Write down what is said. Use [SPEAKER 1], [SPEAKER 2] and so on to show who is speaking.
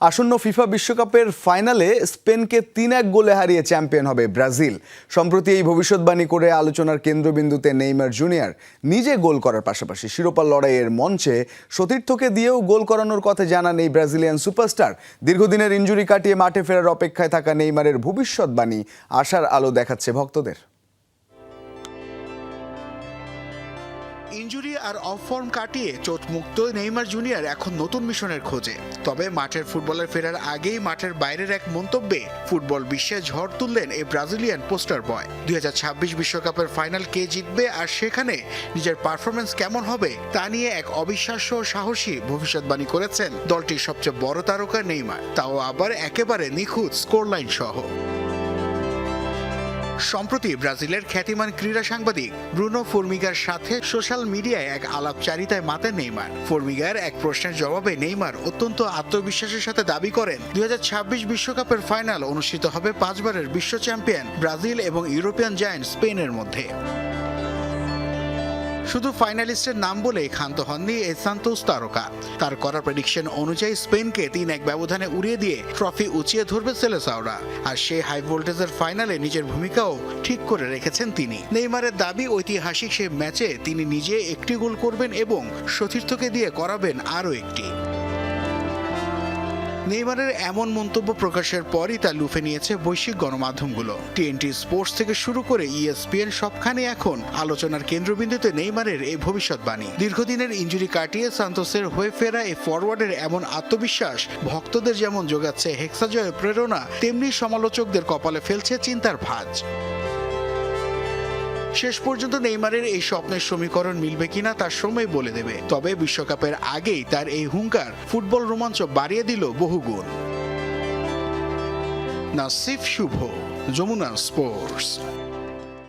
[SPEAKER 1] আসন্ন ফিফা বিশ্বকাপের ফাইনালে স্পেনকে ৩-১ গোলে হারিয়ে চ্যাম্পিয়ন হবে ব্রাজিল। সম্প্রতি এই ভবিষ্যৎবাণী করে আলোচনার কেন্দ্রবিন্দুতে নেইমার জুনিয়র নিজে গোল করার পাশাপাশি শিরোপা লড়াইয়ের মঞ্চে সতীর্থকে দিয়েও গোল করানোর কথা জানান এই ব্রাজিলিয়ান সুপারস্টার। দীর্ঘদিনের ইনজুরি কাটিয়ে মাঠে ফেরার অপেক্ষায় থাকা নেইমারের ভবিষ্যৎবাণী আশার আলো দেখাচ্ছে ভক্তদের।
[SPEAKER 2] ইনজুরি আর অফ ফর্ম কাটিয়ে চোটমুক্ত নেইমার জুনিয়র এখন নতুন মিশনের খোঁজে। তবে মাঠের ফুটবলে ফেরার আগেই মাঠের বাইরের এক মন্তব্যে ফুটবল বিশ্বে ঝড় তুললেন এই ব্রাজিলিয়ান পোস্টার বয়। 2026 বিশ্বকাপের ফাইনাল কে জিতবে আর সেখানে নিজের পারফরমেন্স কেমন হবে তা নিয়ে এক অবিশ্বাস্য সাহসী ভবিষ্যৎবাণী করেছেন দলটির সবচেয়ে বড় তারকা নেইমার, তাও আবার একেবারে নিখুঁত স্কোরলাইন সহ। সম্প্রতি ব্রাজিলের খ্যাতিমান ক্রীড়া সাংবাদিক ব্রুনো ফর্মিগার সাথে সোশ্যাল মিডিয়ায় এক আলাপচারিতায় মাতেন নেইমার। ফর্মিগার এক প্রশ্নের জবাবে নেইমার অত্যন্ত আত্মবিশ্বাসের সাথে দাবি করেন 2026 বিশ্বকাপের ফাইনাল অনুষ্ঠিত হবে 5 বারের বিশ্ব চ্যাম্পিয়ন ব্রাজিল এবং ইউরোপিয়ান জায়ান্ট স্পেনের মধ্যে। শুধু ফাইনালিস্টের নাম বলেই ক্ষান্ত হননি এই সান্তোস তারকা। তার করা প্রেডিকশন অনুযায়ী স্পেনকে 3-1 ব্যবধানে উড়িয়ে দিয়ে ট্রফি উঁচিয়ে ধরবে সেলেসাওরা। আর সেই হাই ভোল্টেজের ফাইনালে নিজের ভূমিকাও ঠিক করে রেখেছেন তিনি। নেইমারের দাবি ঐতিহাসিক সেই ম্যাচে তিনি নিজে একটি গোল করবেন এবং সতীর্থকে দিয়ে করাবেন আরও একটি। নেইমারের এমন মন্তব্য প্রকাশের পরই তা লুফে নিয়েছে বৈশ্বিক গণমাধ্যমগুলো। টিএনটি স্পোর্টস থেকে শুরু করে ইএসপিএন সবখানে এখন আলোচনার কেন্দ্রবিন্দুতে নেইমারের এই ভবিষ্যৎবাণী। দীর্ঘদিনের ইনজুরি কাটিয়ে সান্তোসের হয়ে ফেরা এই ফরওয়ার্ডের এমন আত্মবিশ্বাস ভক্তদের যেমন যোগাচ্ছে হেক্সা জয়ের প্রেরণা, তেমনি সমালোচকদের কপালে ফেলছে চিন্তার ভাঁজ। শেষ পর্যন্ত নেইমারের এই স্বপ্নের সমীকরণ মিলবে কিনা তার সময় বলে দেবে। তবে বিশ্বকাপের আগেই তার এই হুঙ্কার ফুটবল রোমাঞ্চ বাড়িয়ে দিল বহুগুণ। নাসিফ শুভ, যমুনা স্পোর্টস।